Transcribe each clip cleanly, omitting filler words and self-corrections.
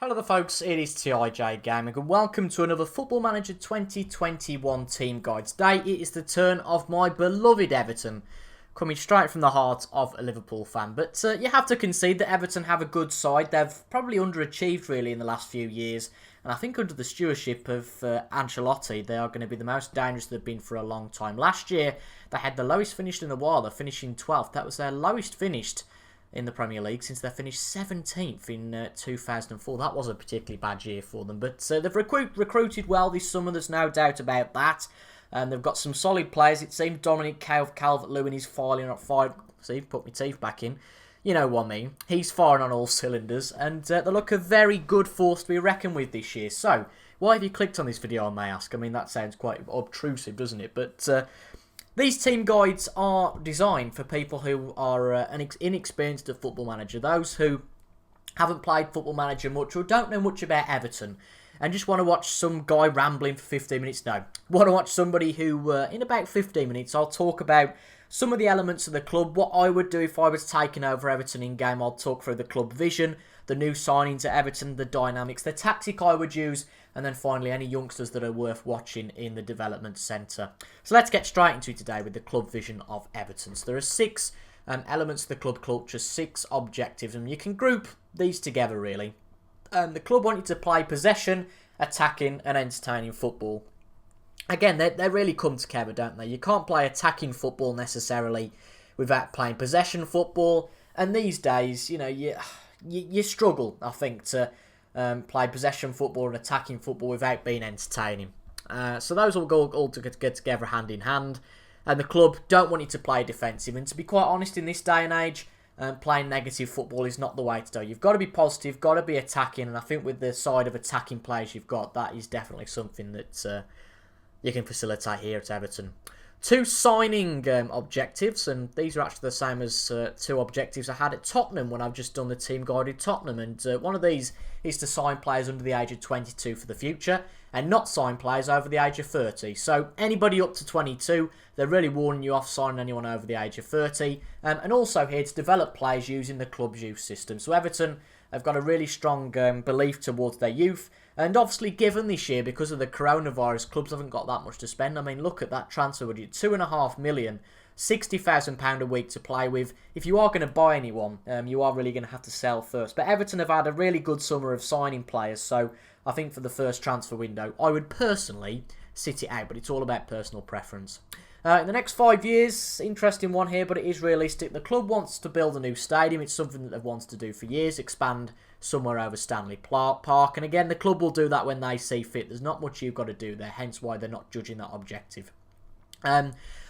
Hello there folks, it is TIJ Gaming and welcome to another Football Manager 2021 Team Guide. Today it is the turn of my beloved Everton, coming straight from the heart of a Liverpool fan. But you have to concede that Everton have a good side. They've probably underachieved really in the last few years. And I think under the stewardship of Ancelotti, they are going to be the most dangerous they've been for a long time. Last year, they had the lowest finish in a while. They're finishing 12th. That was their lowest finished in the Premier League since they finished 17th in 2004. That was a particularly bad year for them. But they've recruited well this summer. There's no doubt about that. And they've got some solid players. It seems Dominic Calvert-Lewin is firing. See, put my teeth back in. You know what I mean. He's firing on all cylinders. And they look a very good force to be reckoned with this year. So, why have you clicked on this video, I may ask? I mean, that sounds quite obtrusive, doesn't it? But these team guides are designed for people who are inexperienced at Football Manager. Those who haven't played Football Manager much or don't know much about Everton and just want to watch some guy rambling for 15 minutes. No, want to watch somebody who, in about 15 minutes, I'll talk about some of the elements of the club, what I would do if I was taking over Everton in-game. I'll talk through the club vision, the new signings at Everton, the dynamics, the tactic I would use, and then finally any youngsters that are worth watching in the development centre. So let's get straight into it today with the club vision of Everton. So there are 6 elements of the club culture, 6 objectives, and you can group these together really. The club want you to play possession, attacking and entertaining football. Again, they really come together, don't they? You can't play attacking football necessarily without playing possession football. And these days, you know, you struggle, I think, to play possession football and attacking football without being entertaining. So those will go all to get together hand in hand. And the club don't want you to play defensive. And to be quite honest, in this day and age, playing negative football is not the way to go. You've got to be positive, got to be attacking. And I think with the side of attacking players you've got, that is definitely something that you can facilitate here at Everton. 2 signing objectives, and these are actually the same as 2 objectives I had at Tottenham when I've just done the team guide at Tottenham. And one of these is to sign players under the age of 22 for the future and not sign players over the age of 30. So anybody up to 22, they're really warning you off signing anyone over the age of 30. And also here to develop players using the club's youth system. So Everton have got a really strong belief towards their youth. And obviously, given this year, because of the coronavirus, clubs haven't got that much to spend. I mean, look at that transfer budget. £2.5 million, £60,000 a week to play with. If you are going to buy anyone, you are really going to have to sell first. But Everton have had a really good summer of signing players. So I think for the first transfer window, I would personally sit it out. But it's all about personal preference. In the next 5 years, interesting one here, but it is realistic. The club wants to build a new stadium. It's something that they've wanted to do for years, expand somewhere over Stanley Park. And again, the club will do that when they see fit. There's not much you've got to do there, hence why they're not judging that objective.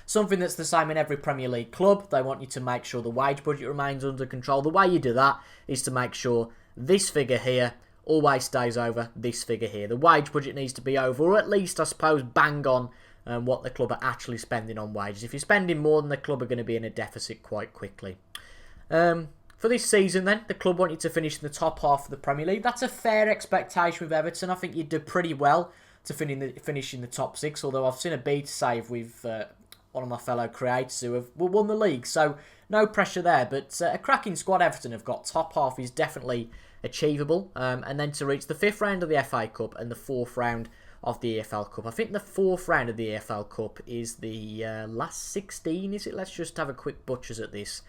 Something that's the same in every Premier League club. They want you to make sure the wage budget remains under control. The way you do that is to make sure this figure here always stays over this figure here. The wage budget needs to be over, or at least, I suppose, bang on what the club are actually spending on wages. If you're spending more, then the club are going to be in a deficit quite quickly. For this season then, the club want you to finish in the top half of the Premier League. That's a fair expectation with Everton. I think you'd do pretty well to finish in the top 6, although I've seen a beta save with one of my fellow creators who have won the league, so no pressure there. But a cracking squad Everton have got. Top half is definitely achievable. And then to reach the 5th round of the FA Cup and the 4th round of the EFL Cup. I think the 4th round of the EFL Cup is the last 16, is it? Let's just have a quick butchers at this.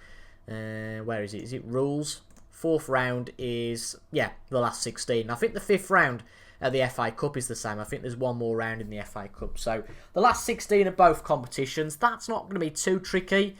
Where is it? Is it rules? 4th round is, yeah, the last 16. I think the 5th round of the FA Cup is the same. I think there's one more round in the FA Cup. So the last 16 of both competitions, that's not going to be too tricky,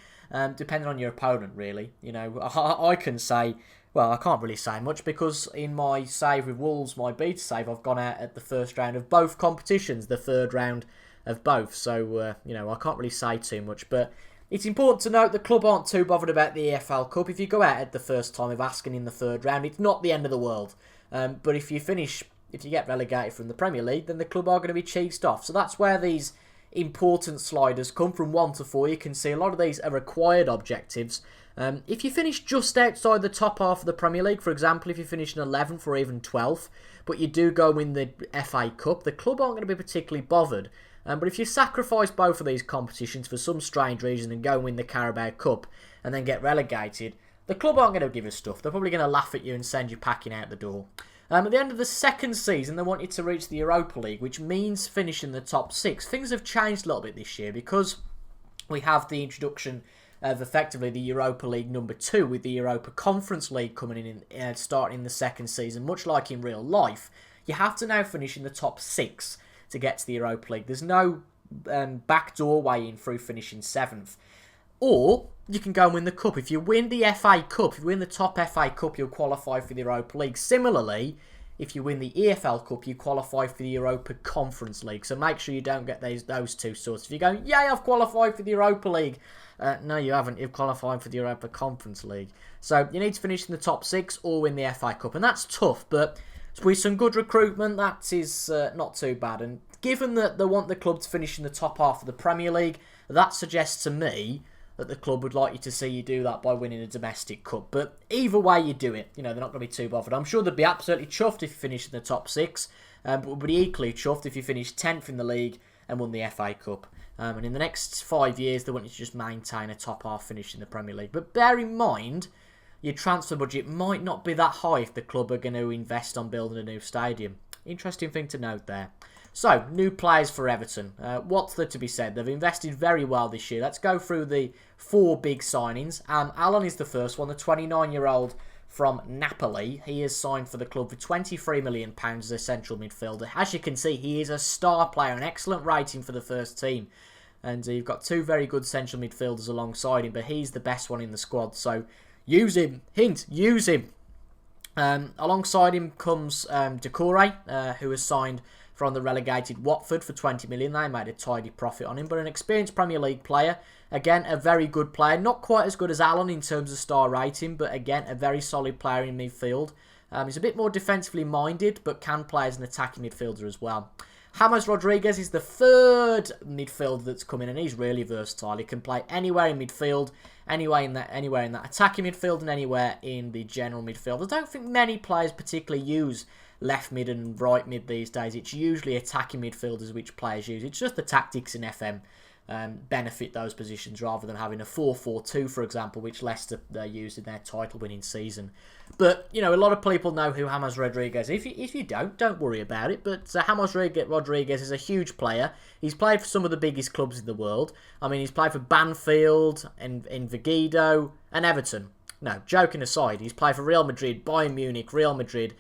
depending on your opponent, really. You know, I can say, well, I can't really say much because in my save with Wolves, my beta save, I've gone out at the 1st round of both competitions, the 3rd round of both. So, you know, I can't really say too much. But it's important to note the club aren't too bothered about the EFL Cup. If you go out at the first time of asking in the 3rd round, it's not the end of the world. But if you get relegated from the Premier League, then the club are going to be cheesed off. So that's where these important sliders come from 1 to 4. You can see a lot of these are required objectives. If you finish just outside the top half of the Premier League, for example, if you finish in 11th or even 12th, but you do go win the FA Cup, the club aren't going to be particularly bothered. But if you sacrifice both of these competitions for some strange reason and go and win the Carabao Cup and then get relegated, the club aren't going to give a stuff. They're probably going to laugh at you and send you packing out the door. At the end of the second season, they wanted to reach the Europa League, which means finishing the top 6. Things have changed a little bit this year because we have the introduction of effectively the Europa League number 2 with the Europa Conference League coming in starting in the second season. Much like in real life, you have to now finish in the top 6 to get to the Europa League. There's no backdoor way in through finishing 7th. Or you can go and win the Cup. If you win the FA Cup, if you win the top FA Cup, you'll qualify for the Europa League. Similarly, if you win the EFL Cup, you qualify for the Europa Conference League. So make sure you don't get those two sorts. If you go, yay, I've qualified for the Europa League. No, you haven't. You've qualified for the Europa Conference League. So you need to finish in the top 6 or win the FA Cup. And that's tough, but with some good recruitment, that is not too bad. And given that they want the club to finish in the top half of the Premier League, that suggests to me that the club would like you to see you do that by winning a domestic cup. But either way you do it, they're not going to be too bothered. I'm sure they'd be absolutely chuffed if you finish in the top 6, but would be equally chuffed if you finish 10th in the league and won the FA Cup. And in the next 5 years, they want you to just maintain a top half finish in the Premier League. But bear in mind, your transfer budget might not be that high if the club are going to invest on building a new stadium. Interesting thing to note there. So, new players for Everton. What's there to be said? They've invested very well this year. Let's go through the 4 big signings. Alan is the first one, the 29-year-old from Napoli. He has signed for the club for £23 million as a central midfielder. As you can see, he is a star player, an excellent rating for the first team. And you've got 2 very good central midfielders alongside him, but he's the best one in the squad. So, use him. Hint, use him. Alongside him comes Decore, who has signed from the relegated Watford for £20 million. They made a tidy profit on him, but an experienced Premier League player. Again, a very good player. Not quite as good as Allen in terms of star rating, but again, a very solid player in midfield. He's a bit more defensively minded, but can play as an attacking midfielder as well. James Rodriguez is the 3rd midfielder that's come in, and he's really versatile. He can play anywhere in midfield, anywhere in that attacking midfield, and anywhere in the general midfield. I don't think many players particularly use left mid and right mid these days. It's usually attacking midfielders which players use. It's just the tactics in FM benefit those positions rather than having a 4-4-2, for example, which Leicester used in their title-winning season. But, a lot of people know who James Rodriguez is. If you don't worry about it. But James Rodriguez is a huge player. He's played for some of the biggest clubs in the world. I mean, he's played for Banfield, and Vigido, and Everton. No, joking aside, he's played for Real Madrid, Bayern Munich, Real Madrid.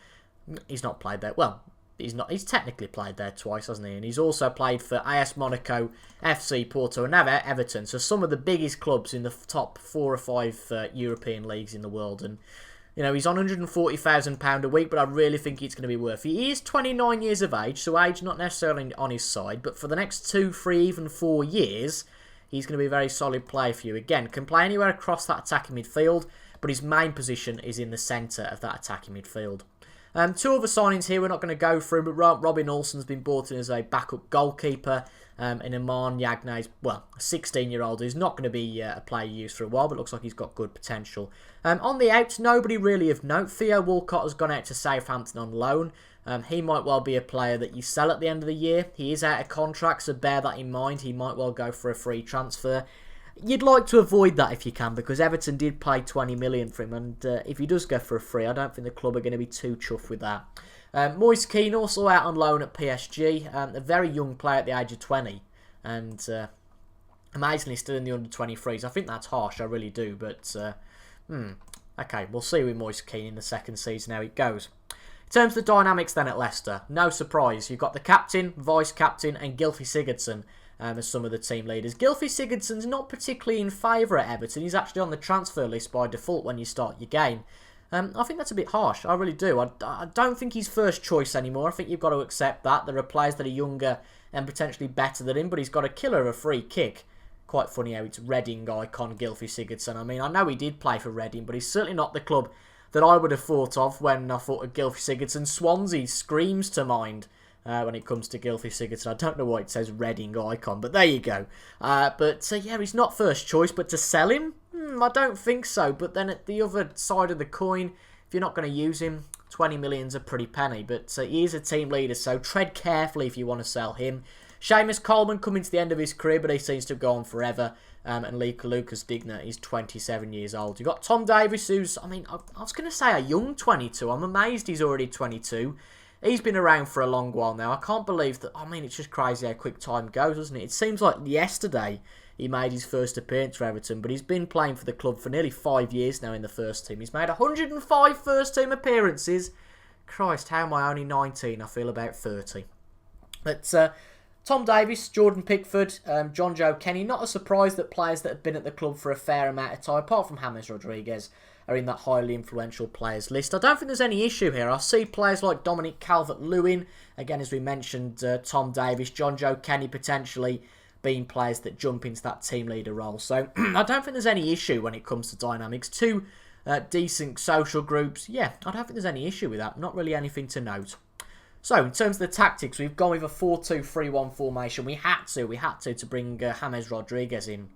He's not played there. Well, he's not. He's technically played there twice, hasn't he? And he's also played for AS Monaco, FC Porto, and now Everton. So some of the biggest clubs in the top 4 or 5 European leagues in the world. And he's on £140,000 a week, but I really think it's going to be worth it. He is 29 years of age, so age not necessarily on his side. But for the next 2, 3, even 4 years, he's going to be a very solid player for you. Again, can play anywhere across that attacking midfield, but his main position is in the centre of that attacking midfield. 2 other signings here we're not going to go through, but Robin Olsen's been brought in as a backup goalkeeper, and Iman Yagne's, a 16-year-old who's not going to be a player used for a while, but looks like he's got good potential. On the outs, nobody really of note. Theo Walcott has gone out to Southampton on loan. He might well be a player that you sell at the end of the year. He is out of contract, so bear that in mind. He might well go for a free transfer. You'd like to avoid that if you can, because Everton did pay $20 million for him, and if he does go for a free, I don't think the club are going to be too chuffed with that. Moise Keane also out on loan at PSG, a very young player at the age of 20, and amazingly still in the under-23s. I think that's harsh, I really do, but okay, we'll see with Moise Keane in the second season how it goes. In terms of the dynamics then at Leicester, no surprise, you've got the captain, vice-captain, and Gylfi Sigurdsson as some of the team leaders. Gylfi Sigurdsson's not particularly in favour at Everton. He's actually on the transfer list by default when you start your game. I think that's a bit harsh. I really do. I don't think he's first choice anymore. I think you've got to accept that. There are players that are younger and potentially better than him, but he's got a killer of a free kick. Quite funny how it's Reading icon Gylfi Sigurdsson. I mean, I know he did play for Reading, but he's certainly not the club that I would have thought of when I thought of Gylfi Sigurdsson. Swansea screams to mind when it comes to Gylfi Sigurdsson. I don't know why it says Reading icon, but there you go. Yeah, he's not first choice, but to sell him? I don't think so. But then at the other side of the coin, if you're not going to use him, 20 million's a pretty penny. But he is a team leader, so tread carefully if you want to sell him. Seamus Coleman coming to the end of his career, but he seems to have gone forever. And Lucas Digner is 27 years old. You've got Tom Davies, who's, I was going to say a young 22. I'm amazed he's already 22. He's been around for a long while now. I can't believe that. It's just crazy how quick time goes, doesn't it? It seems like yesterday he made his first appearance for Everton, but he's been playing for the club for nearly 5 years now in the first team. He's made 105 first team appearances. Christ, how am I only 19? I feel about 30. But Tom Davies, Jordan Pickford, John Joe Kenny. Not a surprise that players that have been at the club for a fair amount of time, apart from James Rodriguez, are in that highly influential players list. I don't think there's any issue here. I see players like Dominic Calvert-Lewin, again as we mentioned, Tom Davies, John Joe Kenny potentially being players that jump into that team leader role. So I don't think there's any issue when it comes to dynamics. Two decent social groups, yeah, I don't think there's any issue with that. Not really anything to note. So, in terms of the tactics, we've gone with a 4-2-3-1 formation. We had to bring James Rodriguez in.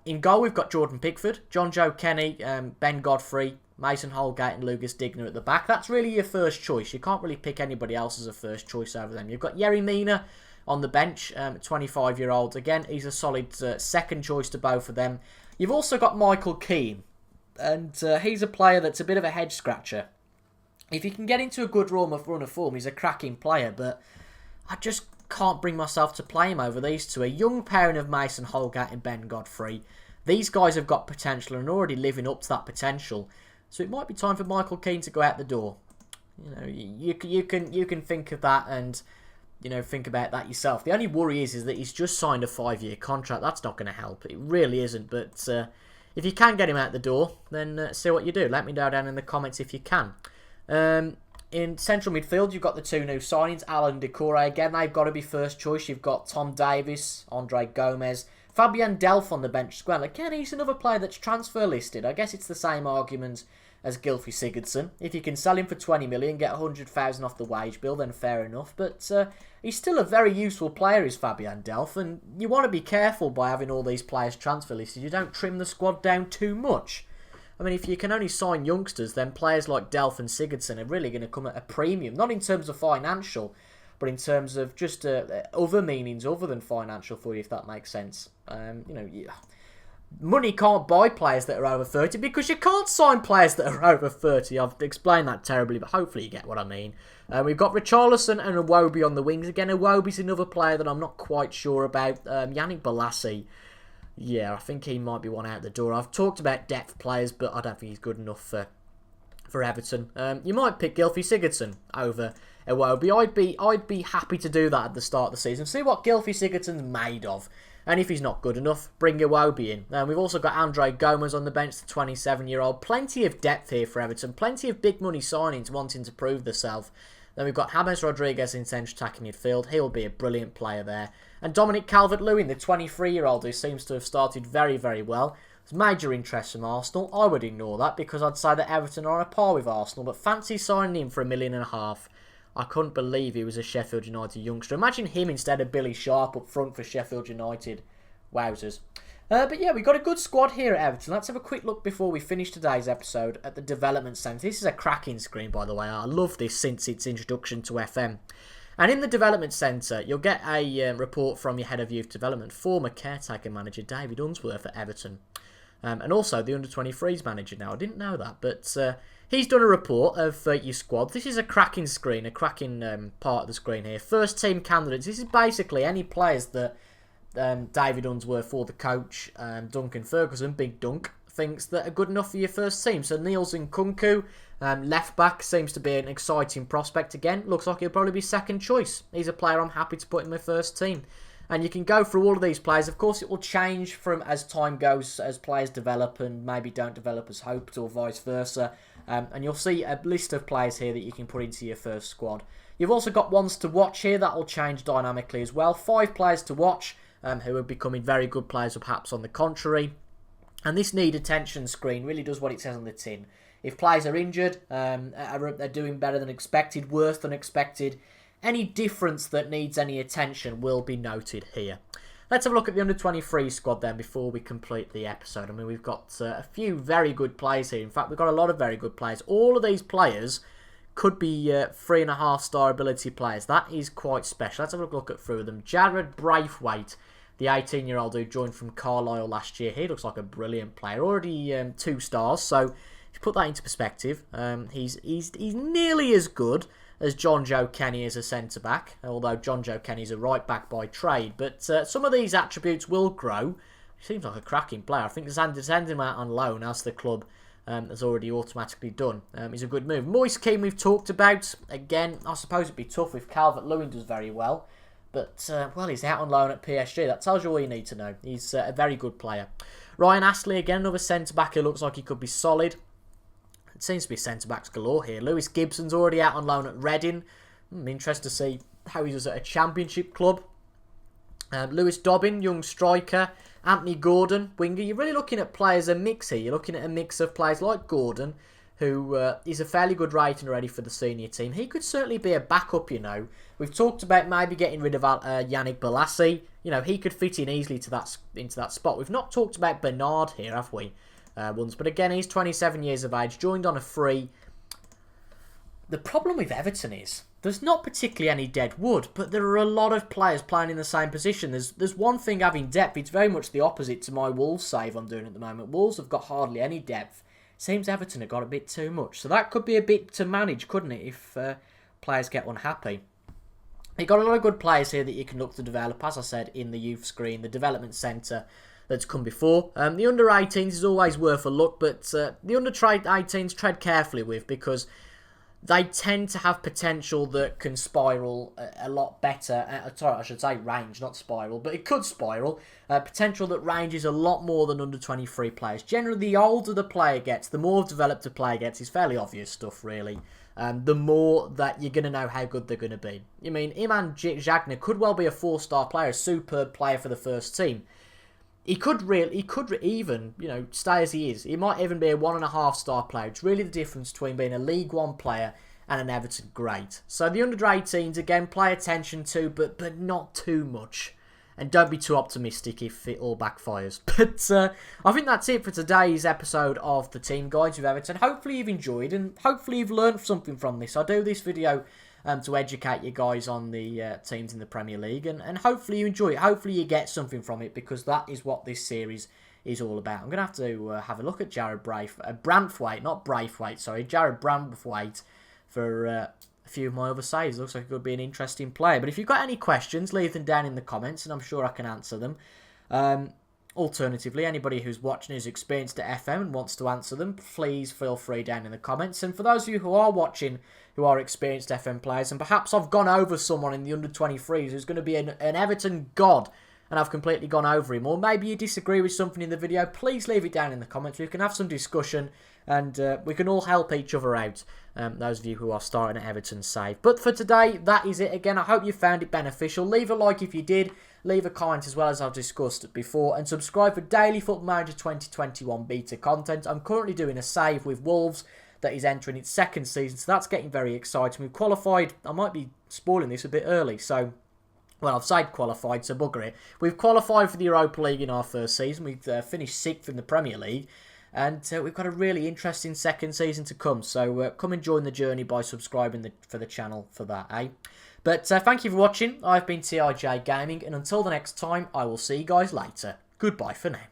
In goal, we've got Jordan Pickford, John Joe Kenny, Ben Godfrey, Mason Holgate and Lucas Digner at the back. That's really your first choice. You can't really pick anybody else as a first choice over them. You've got Yerry Mina on the bench, 25-year-old. Again, he's a solid second choice to both of them. You've also got Michael Keane, and he's a player that's a bit of a head-scratcher. If he can get into a good run of form, he's a cracking player, but I just can't bring myself to play him over these two. A young pairing of Mason Holgate and Ben Godfrey. These guys have got potential and are already living up to that potential. So it might be time for Michael Keane to go out the door. You know, you can think of that and, you know, think about that yourself. The only worry is that he's just signed a 5-year contract. That's not going to help. It really isn't. But if you can get him out the door, then see what you do. Let me know down in the comments if you can. In central midfield, you've got the two new signings, Alan Decore. Again, they've got to be first choice. You've got Tom Davies, Andre Gomez, Fabian Delph on the bench as well. Again, he's another player that's transfer listed. I guess it's the same argument as Gylfi Sigurdsson. If you can sell him for 20 million, get 100,000 off the wage bill, then fair enough. But he's still a very useful player, is Fabian Delph, and you want to be careful by having all these players transfer listed. You don't trim the squad down too much. I mean, if you can only sign youngsters, then players like Delph and Sigurdsson are really going to come at a premium. Not in terms of financial, but in terms of just other meanings other than financial for you, if that makes sense. Money can't buy players that are over 30 because you can't sign players that are over 30. I've explained that terribly, but hopefully you get what I mean. We've got Richarlison and Iwobi on the wings. Again, Iwobi's another player that I'm not quite sure about. Yannick Bolasie. Yeah, I think he might be one out the door. I've talked about depth players, but I don't think he's good enough for Everton. You might pick Gylfi Sigurdsson over Iwobi. I'd be happy to do that at the start of the season. See what Gylfi Sigurdsson's made of. And if he's not good enough, bring Iwobi in. We've also got Andre Gomez on the bench, the 27-year-old. Plenty of depth here for Everton. Plenty of big money signings wanting to prove themselves. Then we've got James Rodriguez in central attacking midfield. He'll be a brilliant player there. And Dominic Calvert-Lewin, the 23-year-old, who seems to have started very, very well. There's major interest from Arsenal. I would ignore that because I'd say that Everton are on a par with Arsenal. But fancy signing him for $1.5 million. I couldn't believe he was a Sheffield United youngster. Imagine him instead of Billy Sharp up front for Sheffield United. Wowzers. But yeah, we've got a good squad here at Everton. Let's have a quick look before we finish today's episode at the development centre. This is a cracking screen, by the way. I love this since its introduction to FM. And in the development centre, you'll get a report from your head of youth development, former caretaker manager David Unsworth at Everton. And also the under-23s manager now. I didn't know that, but he's done a report of your squad. This is a cracking screen, a cracking part of the screen here. First team candidates. This is basically any players that David Unsworth or the coach, Duncan Ferguson, Big Dunk, thinks that are good enough for your first team. So Niels Nkunku, left back, seems to be an exciting prospect again. Looks like he'll probably be second choice. He's a player I'm happy to put in my first team. And you can go through all of these players. Of course, it will change from as time goes, as players develop and maybe don't develop as hoped or vice versa. And you'll see a list of players here that you can put into your first squad. You've also got ones to watch here. That will change dynamically as well. 5 players to watch who are becoming very good players or perhaps on the contrary. And this need attention screen really does what it says on the tin. If players are injured, they're doing better than expected, worse than expected, any difference that needs any attention will be noted here. Let's have a look at the under-23 squad then before we complete the episode. I mean, we've got a few very good players here. In fact, we've got a lot of very good players. All of these players could be 3.5-star ability players. That is quite special. Let's have a look at through them. Jared Braithwaite, the 18-year-old who joined from Carlisle last year. He looks like a brilliant player. Already 2 stars, so if you put that into perspective, he's nearly as good as John Joe Kenny as a centre-back, although John Joe Kenny's a right-back by trade. But some of these attributes will grow. He seems like a cracking player. I think to send him out on loan, as the club has already automatically done, is a good move. Moise Kean we've talked about. Again, I suppose it'd be tough if Calvert-Lewin does very well. But, well, he's out on loan at PSG. That tells you all you need to know. He's a very good player. Ryan Astley, again, another centre-back who looks like he could be solid. It seems to be centre-backs galore here. Lewis Gibson's already out on loan at Reading. I'm interested to see how he does at a championship club. Lewis Dobbin, young striker. Anthony Gordon, winger. You're really looking at players, a mix here. You're looking at a mix of players like Gordon, who is a fairly good rating already for the senior team. He could certainly be a backup, you know. We've talked about maybe getting rid of Yannick Bolasie. You know, he could fit in easily into that spot. We've not talked about Bernard here, have we? Once, but again, he's 27 years of age, joined on a free. The problem with Everton is there's not particularly any dead wood, but there are a lot of players playing in the same position. There's one thing having depth. It's very much the opposite to my Wolves save I'm doing at the moment. Wolves have got hardly any depth. Seems Everton have got a bit too much. So that could be a bit to manage, couldn't it, if players get unhappy. You've got a lot of good players here that you can look to develop, as I said, in the youth screen, the development centre that's come before. The under-18s is always worth a look, but the under-18s tread carefully with, because they tend to have potential that can spiral a lot better. Sorry, I should say range, not spiral, but it could spiral. Potential that ranges a lot more than under-23 players. Generally, the older the player gets, the more developed a player gets. It's fairly obvious stuff, really. The more that you're going to know how good they're going to be. I mean, Iman Jagna could well be a 4-star player, a superb player for the first team. He could even, you know, stay as he is. He might even be a 1.5-star player. It's really the difference between being a League One player and an Everton great. So the under-18s, again, play attention to, but not too much. And don't be too optimistic if it all backfires. But I think that's it for today's episode of the Team Guides with Everton. Hopefully you've enjoyed and hopefully you've learned something from this. I do this video to educate you guys on the teams in the Premier League, and hopefully you enjoy it. Hopefully you get something from it, because that is what this series is all about. I'm going to have a look at Jared Branthwaite, not Braithwaite, sorry, Jared Branthwaite for a few of my other saves. Looks like it could be an interesting player. But if you've got any questions, leave them down in the comments, and I'm sure I can answer them. Alternatively, anybody who's watching who's experienced at FM and wants to answer them, please feel free down in the comments. And for those of you who are watching who are experienced FM players, and perhaps I've gone over someone in the under-23s who's going to be an Everton god, and I've completely gone over him, or maybe you disagree with something in the video, please leave it down in the comments. We can have some discussion, and we can all help each other out, those of you who are starting at Everton save. But for today, that is it. Again, I hope you found it beneficial. Leave a like if you did. Leave a comment as well, as I've discussed before, and subscribe for daily Football Manager 2021 beta content. I'm currently doing a save with Wolves that is entering its 2nd season, so that's getting very exciting. We've qualified. I might be spoiling this a bit early, so, well, I've said qualified, so bugger it. We've qualified for the Europa League in our 1st season. We've finished 6th in the Premier League, and we've got a really interesting 2nd season to come, so come and join the journey by subscribing for the channel for that, eh? But thank you for watching. I've been TIJ Gaming, and until the next time, I will see you guys later. Goodbye for now.